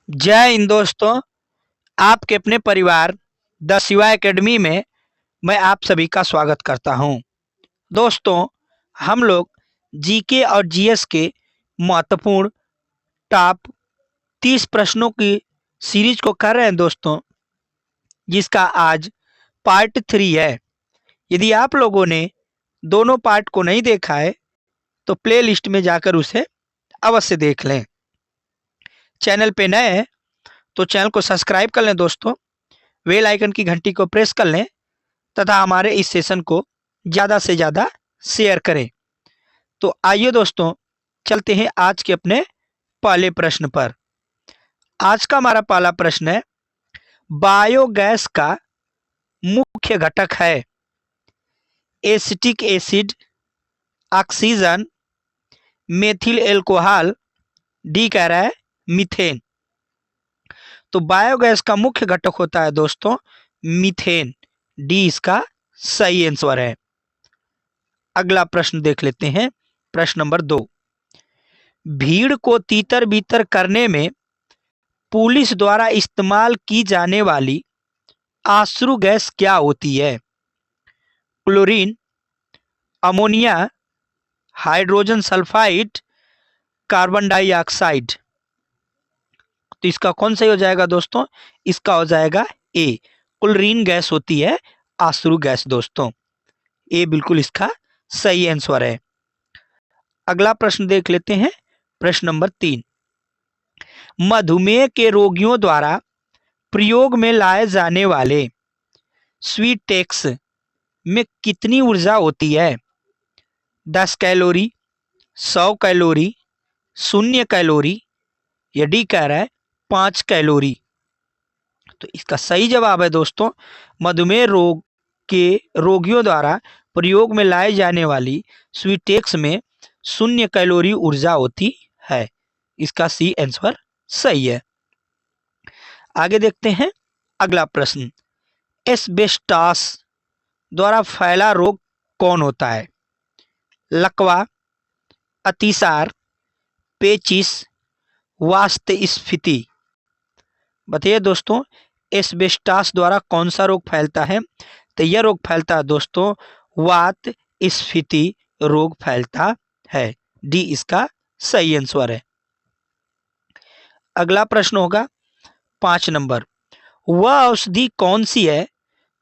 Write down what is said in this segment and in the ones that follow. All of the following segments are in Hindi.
जय हिंद दोस्तों। आपके अपने परिवार द शिवा एकेडमी में मैं आप सभी का स्वागत करता हूं। दोस्तों, हम लोग जीके और जीएस के महत्वपूर्ण टॉप 30 प्रश्नों की सीरीज को कर रहे हैं दोस्तों, जिसका आज पार्ट 3 है। यदि आप लोगों ने दोनों पार्ट को नहीं देखा है तो प्ले लिस्ट में जाकर उसे अवश्य देख लें। चैनल पे नए हैं तो चैनल को सब्सक्राइब कर लें दोस्तों, बेल आइकन की घंटी को प्रेस कर लें तथा हमारे इस सेशन को ज़्यादा से ज़्यादा शेयर करें। तो आइए दोस्तों, चलते हैं आज के अपने पहले प्रश्न पर। आज का हमारा पहला प्रश्न है, बायोगैस का मुख्य घटक है acetic acid, oxygen, methyl alcohol, D कह रहा है मीथेन। तो बायोगैस का मुख्य घटक होता है दोस्तों मीथेन, डी इसका सही आंसर है। अगला प्रश्न देख लेते हैं, प्रश्न नंबर 2। भीड़ को तीतर बीतर करने में पुलिस द्वारा इस्तेमाल की जाने वाली आश्रु गैस क्या होती है? Chlorine, ammonia, hydrogen sulphide, carbon dioxide. तो इसका कौन सही हो जाएगा दोस्तों? इसका हो जाएगा ए, क्लोरीन गैस होती है आश्रु गैस दोस्तों। ए बिल्कुल इसका सही आंसर है। अगला प्रश्न देख लेते हैं, प्रश्न नंबर 3। मधुमेह के रोगियों द्वारा प्रयोग में लाए जाने वाले स्वीट टेक्स में कितनी ऊर्जा होती है? 10 कैलोरी, 100 कैलोरी, 0 कैलोरी, या डी कह रहा है 5 कैलोरी। तो इसका सही जवाब है दोस्तों, मधुमेह रोग के रोगियों द्वारा प्रयोग में लाए जाने वाली स्वीटेक्स में 0 कैलोरी ऊर्जा होती है। इसका सी आंसर सही है। आगे देखते हैं अगला प्रश्न। एस्बेस्टॉस द्वारा फैला रोग कौन होता है? लकवा, अतिसार, पेचिश, वास्तस्फीति। बताइए दोस्तों, एस्बेस्टॉस द्वारा कौन सा रोग फैलता है? तो यह रोग फैलता है दोस्तों वात स्फीति रोग फैलता है। डी इसका सही आंसर है। अगला प्रश्न होगा 5 नंबर। वह औषधि कौन सी है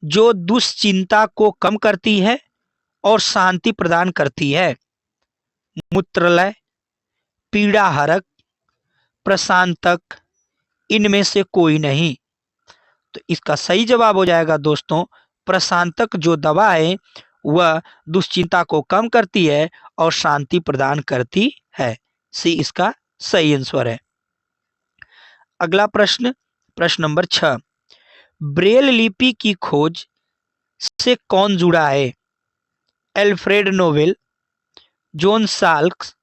जो दुश्चिंता को कम करती है और शांति प्रदान करती है? मूत्रलय, पीड़ाहरक, प्रशांतक, इनमें से कोई नहीं। तो इसका सही जवाब हो जाएगा दोस्तों प्रशांतक जो दवा है वह दुश्चिंता को कम करती है और शांति प्रदान करती है। सी इसका सही आंसर है। अगला प्रश्न, प्रश्न नंबर 6। ब्रेल लिपि की खोज से कौन जुड़ा है? Alfred Nobel, John Salks,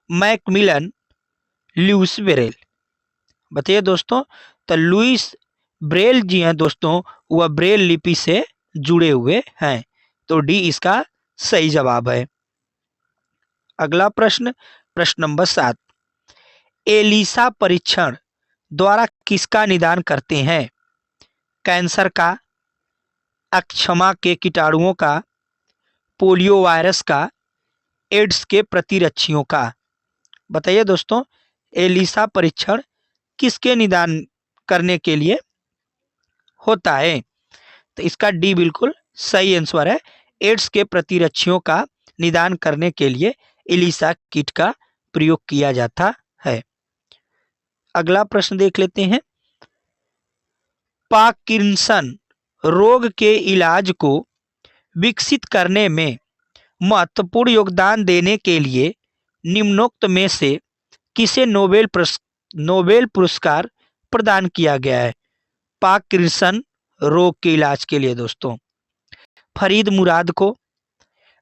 Macmillan, Louis Braille. बताइए दोस्तों, तो लुईस ब्रेल जी हैं दोस्तों, वह ब्रेल लिपि से जुड़े हुए हैं। तो डी इसका सही जवाब है। अगला प्रश्न, प्रश्न नंबर 7। एलिसा परीक्षण द्वारा किसका निदान करते हैं? कैंसर का, अक्षमा के कीटाणुओं का, पोलियो वायरस का, एड्स के प्रतिरक्षियों का। बताइए दोस्तों, एलिसा परीक्षण किसके निदान करने के लिए होता है? तो इसका डी बिल्कुल सही आंसर है। एड्स के प्रतिरक्षियों का निदान करने के लिए एलिसा किट का प्रयोग किया जाता है। अगला प्रश्न देख लेते हैं। पार्किंसन रोग के इलाज को विकसित करने में महत्वपूर्ण योगदान देने के लिए निम्नोक्त में से किसे नोबेल पुरस्कार प्रदान किया गया है? पार्किंसन रोग के इलाज के लिए दोस्तों फरीद मुराद को,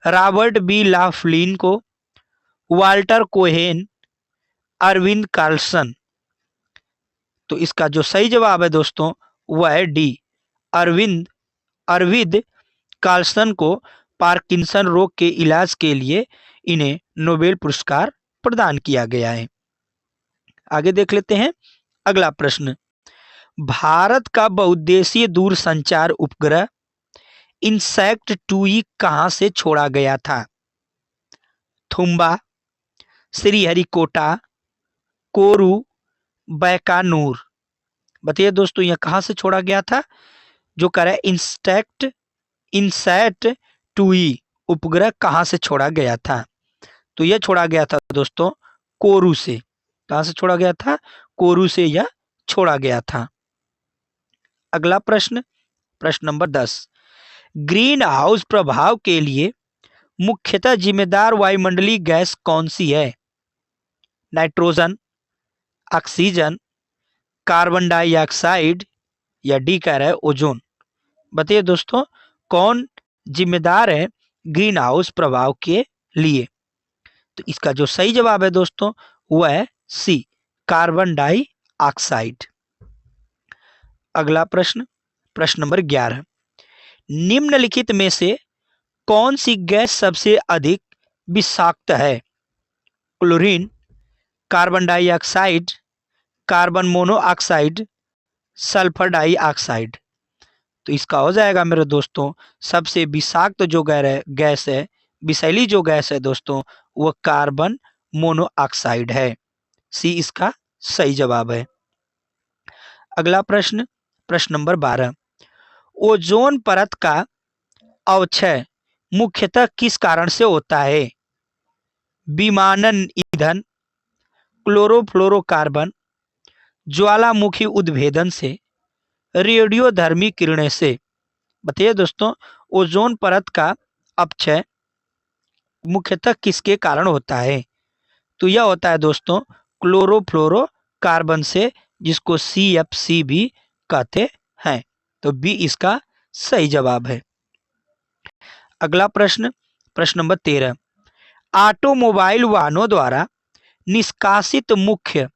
रॉबर्ट बी लाफ्लिन को, वाल्टर कोहेन, अरविंद कार्लसन। तो इसका जो सही जवाब है दोस्तों वह है डी, अरविंद कार्लसन को पार्किंसन रोग के इलाज के लिए इन्हें नोबेल पुरस्कार प्रदान किया गया है। आगे देख लेते हैं अगला प्रश्न, भारत का बहुउद्देशीय दूरसंचार उपग्रह इंसैक्ट 2E कहां से छोड़ा गया था? थुम्बा, श्रीहरिकोटा, कोरू, बैकानूर। बताइए दोस्तों, यह कहां से छोड़ा गया था? जो कह रहा है इनसैट 2E उपग्रह कहां से छोड़ा गया था? तो यह छोड़ा गया था दोस्तों कोरू से। कहां से छोड़ा गया था? कोरू से यह छोड़ा गया था। अगला प्रश्न, प्रश्न नंबर 10, ग्रीन हाउस प्रभाव के लिए मुख्यतः जिम्मेदार वायुमंडलीय गैस कौन सी है? नाइट्रोजन, ऑक्सीजन, कार्बन डाइऑक्साइड, या डी कह रहा है ओजोन। बताइए दोस्तों, कौन जिम्मेदार है ग्रीन हाउस प्रभाव के लिए? तो इसका जो सही जवाब है दोस्तों वह है सी, कार्बन डाइऑक्साइड। अगला प्रश्न, प्रश्न नंबर 11, निम्नलिखित में से कौन सी गैस सबसे अधिक विषाक्त है? Chlorine, carbon dioxide, carbon monoxide, sulphur dioxide. तो इसका हो जाएगा मेरे दोस्तों सबसे विषाक्त जो गैस है, विषैली जो गैस है दोस्तों, वह कार्बन मोनोऑक्साइड है। सी इसका सही जवाब है। अगला प्रश्न, प्रश्न नंबर 12, ओजोन परत का अवक्षय मुख्यतः किस कारण से होता है? विमानन ईंधन, क्लोरोफ्लोरोकार्बन, ज्वालामुखी उद्भेदन से, रेडियोधर्मी किरणें से। बताइए दोस्तों, ओजोन परत का अपक्षय मुख्यतः किसके कारण होता है? तो यह होता है दोस्तों क्लोरोफ्लोरोकार्बन से, जिसको CFC भी कहते हैं। तो बी इसका सही जवाब है। अगला प्रश्न, प्रश्न नंबर 13, ऑटोमोबाइल वाहनों द्वारा निष्कासित मुख्य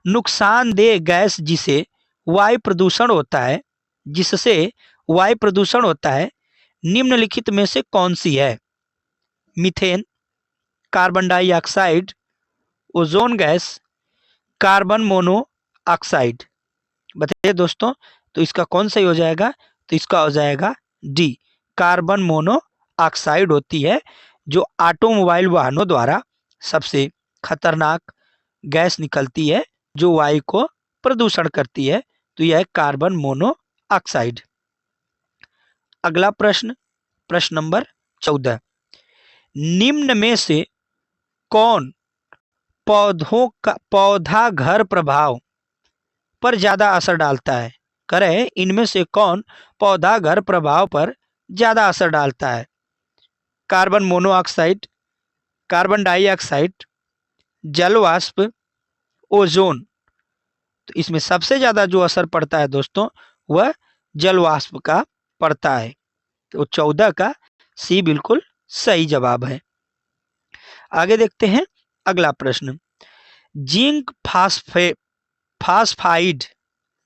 नुकसानदेह गैस जिससे वायु प्रदूषण होता है निम्नलिखित में से कौन सी है? Methane, carbon dioxide, ozone gas, carbon monoxide. बताइए दोस्तों, तो इसका कौन सही हो जाएगा? तो इसका हो जाएगा डी, कार्बन मोनोऑक्साइड होती है जो ऑटोमोबाइल वाहनों द्वारा सबसे खतरनाक गैस निकलती है जो वायु को प्रदूषण करती है। तो यह है कार्बन मोनोऑक्साइड। अगला प्रश्न, प्रश्न नंबर 14, निम्न में से कौन पौधा घर प्रभाव पर ज्यादा असर डालता है? करें, इनमें से कौन पौधा घर प्रभाव पर ज्यादा असर डालता है? कार्बन मोनोऑक्साइड, कार्बन डाइऑक्साइड, जल वाष्प, ओजोन। तो इसमें सबसे ज्यादा जो असर पड़ता है दोस्तों वह जल वाष्प का पड़ता है। तो 14 का सी बिल्कुल सही जवाब है। आगे देखते हैं अगला प्रश्न, जिंक फास्फाइड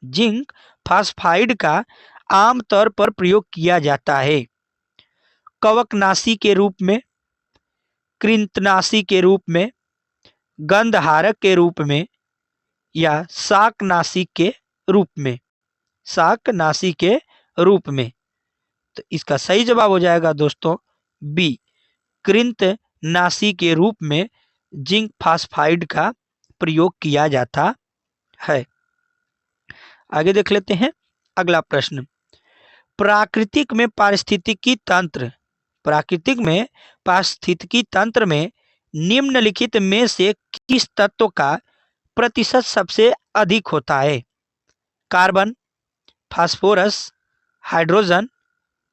जिंक फास्फाइड का आमतौर पर प्रयोग किया जाता है कवकनाशी के रूप में, कृंतनाशी के रूप में, गंधहारक के रूप में, या शाकनाशी के रूप में? शाकनाशी के रूप में। तो इसका सही जवाब हो जाएगा दोस्तों बी, कृंतनाशी के रूप में जिंक फास्फाइड का प्रयोग किया जाता है। आगे देख लेते हैं अगला प्रश्न, प्राकृतिक में पारिस्थितिकी तंत्र में निम्नलिखित में से किस तत्व का प्रतिशत सबसे अधिक होता है? Carbon, phosphorus, hydrogen,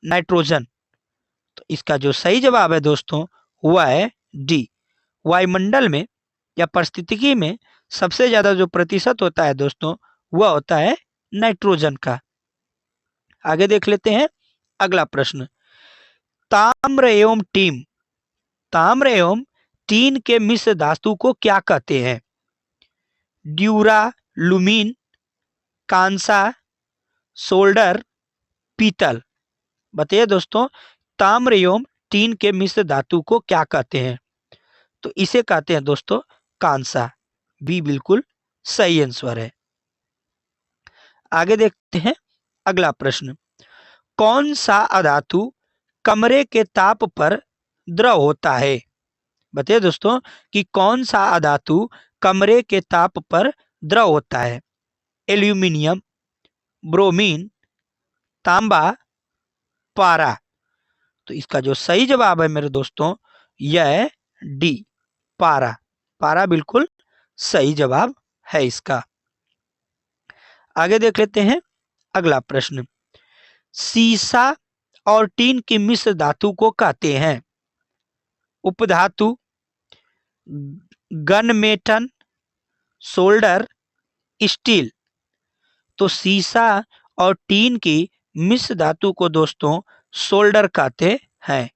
nitrogen. तो इसका जो सही जवाब है दोस्तों वह है डी, वायुमंडल में या पारिस्थितिकी में सबसे ज्यादा जो प्रतिशत होता है दोस्तों वह होता है नाइट्रोजन का। आगे देख लेते हैं अगला प्रश्न, ताम्र एवं टीन के मिश्र धातु को क्या कहते हैं? ड्यूरालुमीन, कांसा, सोल्डर, पीतल। बताइए दोस्तों, ताम्र एवं टीन के मिश्र धातु को क्या कहते हैं? तो इसे कहते हैं दोस्तों कांसा। बी बिल्कुल सही आंसर है। आगे देखते हैं अगला प्रश्न। कौन सा अधातु कमरे के ताप पर द्रव होता है? बताइए दोस्तों कि कौन सा अधातु कमरे के ताप पर द्रव होता है? एल्यूमिनियम, ब्रोमीन, तांबा, पारा। तो इसका जो सही जवाब है मेरे दोस्तों यह है डी, पारा। पारा बिल्कुल सही जवाब है इसका। आगे देख लेते हैं अगला प्रश्न। सीसा और टीन की मिश्र धातु को कहते हैं? उपधातु, गनमेटन, सोल्डर, स्टील। तो सीसा और टीन की मिश्र धातु को दोस्तों सोल्डर कहते हैं।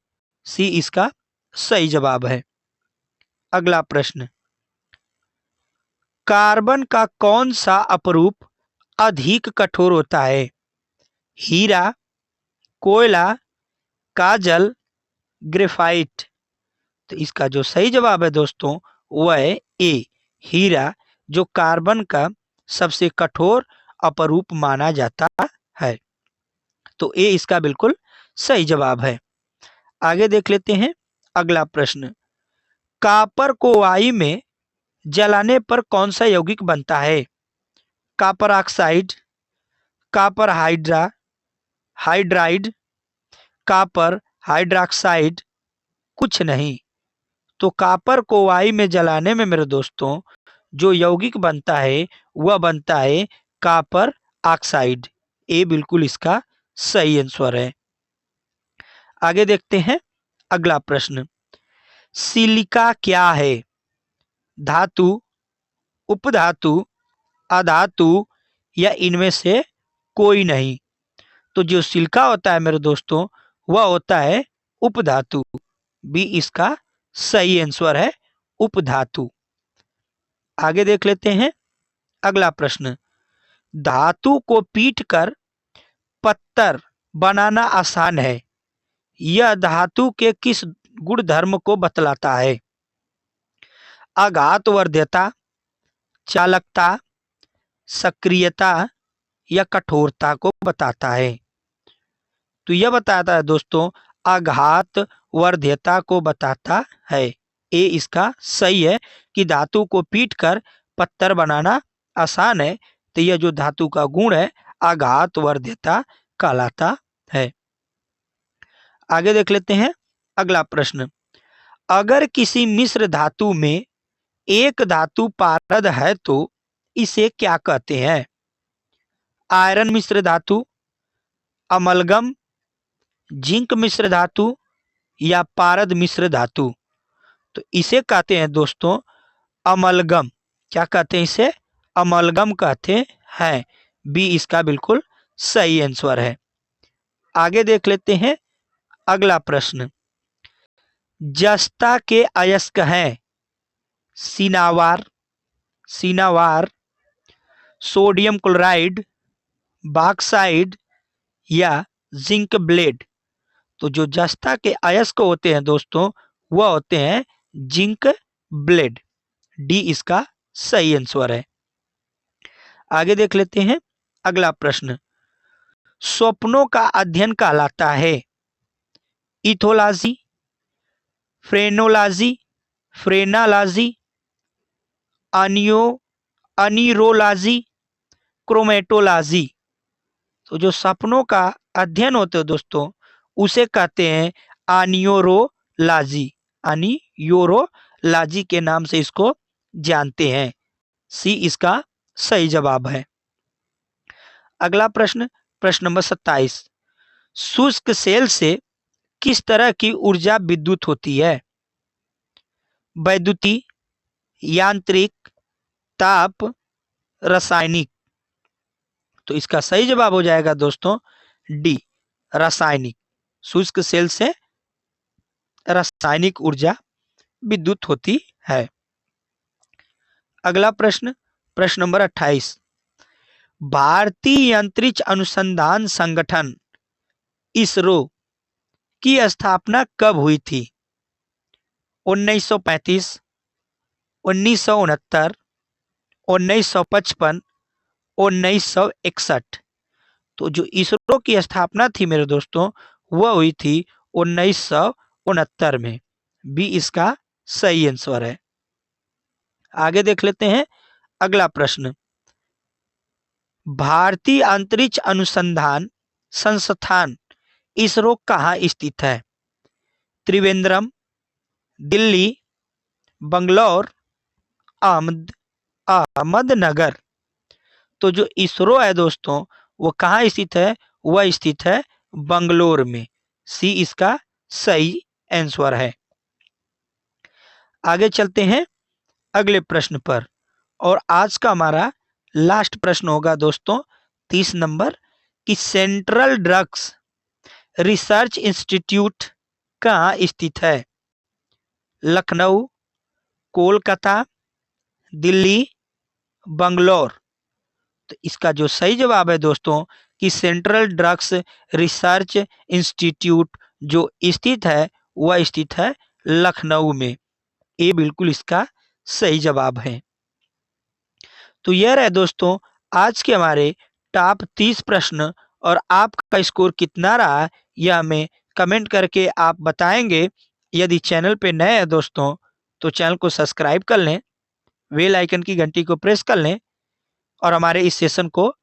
सी इसका सही जवाब है। अगला प्रश्न। कार्बन का कौन सा अपरूप अधिक कठोर होता है? हीरा, कोयला, काजल, ग्रेफाइट। तो इसका जो सही जवाब है दोस्तों वह है ए, हीरा, जो कार्बन का सबसे कठोर अपरूप माना जाता है। तो ए इसका बिल्कुल सही जवाब है। आगे देख लेते हैं अगला प्रश्न। कॉपर को वायु में जलाने पर कौन सा यौगिक बनता है? Copper oxide, copper hydride, copper hydroxide, कुछ नहीं। तो कॉपर को वायु में जलाने में मेरे दोस्तों जो यौगिक बनता है वह बनता है कॉपर ऑक्साइड। ए बिल्कुल इसका सही आंसर है। आगे देखते हैं अगला प्रश्न। सिलिका क्या है? धातु, उपधातु, अधातु या इनमें से कोई नहीं? तो जो सिलिका होता है मेरे दोस्तों वह होता है उपधातु। बी इसका सही आंसर है, उपधातु। आगे देख लेते हैं अगला प्रश्न। धातु को पीटकर पत्थर बनाना आसान है, यह धातु के किस गुण धर्म को बतलाता है? आघातवर्ध्यता, चालकता, सक्रियता या कठोरता को बताता है? तो यह बताता है दोस्तों आघातवर्ध्यता को बताता है। ए इसका सही है कि धातु को पीटकर पत्थर बनाना आसान है। तो यह जो धातु का गुण है आघातवर्ध्यता कहलाता है। आगे देख लेते हैं अगला प्रश्न। अगर किसी मिश्र धातु में एक धातु पारद है तो इसे क्या कहते हैं? आयरन मिश्र धातु, अमलगम, जिंक मिश्र धातु या पारद मिश्र धातु? तो इसे कहते हैं दोस्तों अमलगम। क्या कहते हैं इसे? अमलगम कहते हैं। बी इसका बिल्कुल सही आंसर है। आगे देख लेते हैं अगला प्रश्न। जस्ता के अयस्क हैं सिनावार, सोडियम क्लोराइड, बॉक्साइड या जिंक ब्लेड? तो जो जस्ता के अयस्क होते हैं दोस्तों वह होते हैं जिंक ब्लेड। डी इसका सही आंसर है। आगे देख लेते हैं अगला प्रश्न। स्वप्नों का अध्ययन कहलाता है इथोलॉजी, फ्रेनोलॉजी, फ्रेनालॉजी, अनियो अनीरोलॉजी, क्रोमेटोलॉजी? तो जो सपनों का अध्ययन होते हैं दोस्तों उसे कहते हैं अनियोरोलॉजी के नाम से इसको जानते हैं। सी इसका सही जवाब है। अगला प्रश्न, प्रश्न नंबर 27। शुष्क सेल से किस तरह की ऊर्जा विद्युत होती है? वैद्युतीय, यांत्रिक, ताप, रासायनिक? तो इसका सही जवाब हो जाएगा दोस्तों डी, रासायनिक। शुष्क सेल से रासायनिक ऊर्जा विद्युत होती है। अगला प्रश्न, प्रश्न नंबर 28। भारतीय अंतरिक्ष अनुसंधान संगठन इसरो की स्थापना कब हुई थी? 1935, 1969, 1955, 1961। तो जो इसरो की स्थापना थी मेरे दोस्तों, वह हुई थी 1969 में। बी इसका सही आंसर है। आगे देख लेते हैं अगला प्रश्न। भारतीय अंतरिक्ष अनुसंधान संस्थान इसरो कहाँ स्थित है? त्रिवेंद्रम, दिल्ली, बंगलौर, अहमद अहमदनगर। तो जो इसरो है दोस्तों, वो कहाँ स्थित है? वह स्थित है बंगलोर में। सी इसका सही आंसर है। आगे चलते हैं अगले प्रश्न पर, और आज का हमारा लास्ट प्रश्न होगा दोस्तों 30 नंबर, कि सेंट्रल ड्रग्स रिसर्च इंस्टीट्यूट कहाँ स्थित है? लखनऊ, कोलकाता, दिल्ली, बंगलौर। तो इसका जो सही जवाब है दोस्तों, कि सेंट्रल ड्रग्स रिसर्च इंस्टीट्यूट जो स्थित है वह स्थित है लखनऊ में। ये बिल्कुल इसका सही जवाब है। तो यह रहे दोस्तों आज के हमारे टॉप 30 प्रश्न, और आपका स्कोर कितना रहा यह हमें कमेंट करके आप बताएंगे। यदि चैनल पे नए हैं दोस्तों, तो चैनल को सब्सक्राइब कर लें, बेल आइकन की घंटी को प्रेस कर लें, और हमारे इस सेशन को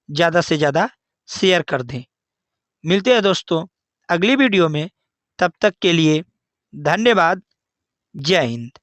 ज़्यादा से ज़्यादा शेयर कर दें। मिलते हैं दोस्तों अगली वीडियो में, तब तक के लिए धन्यवाद। जय हिंद।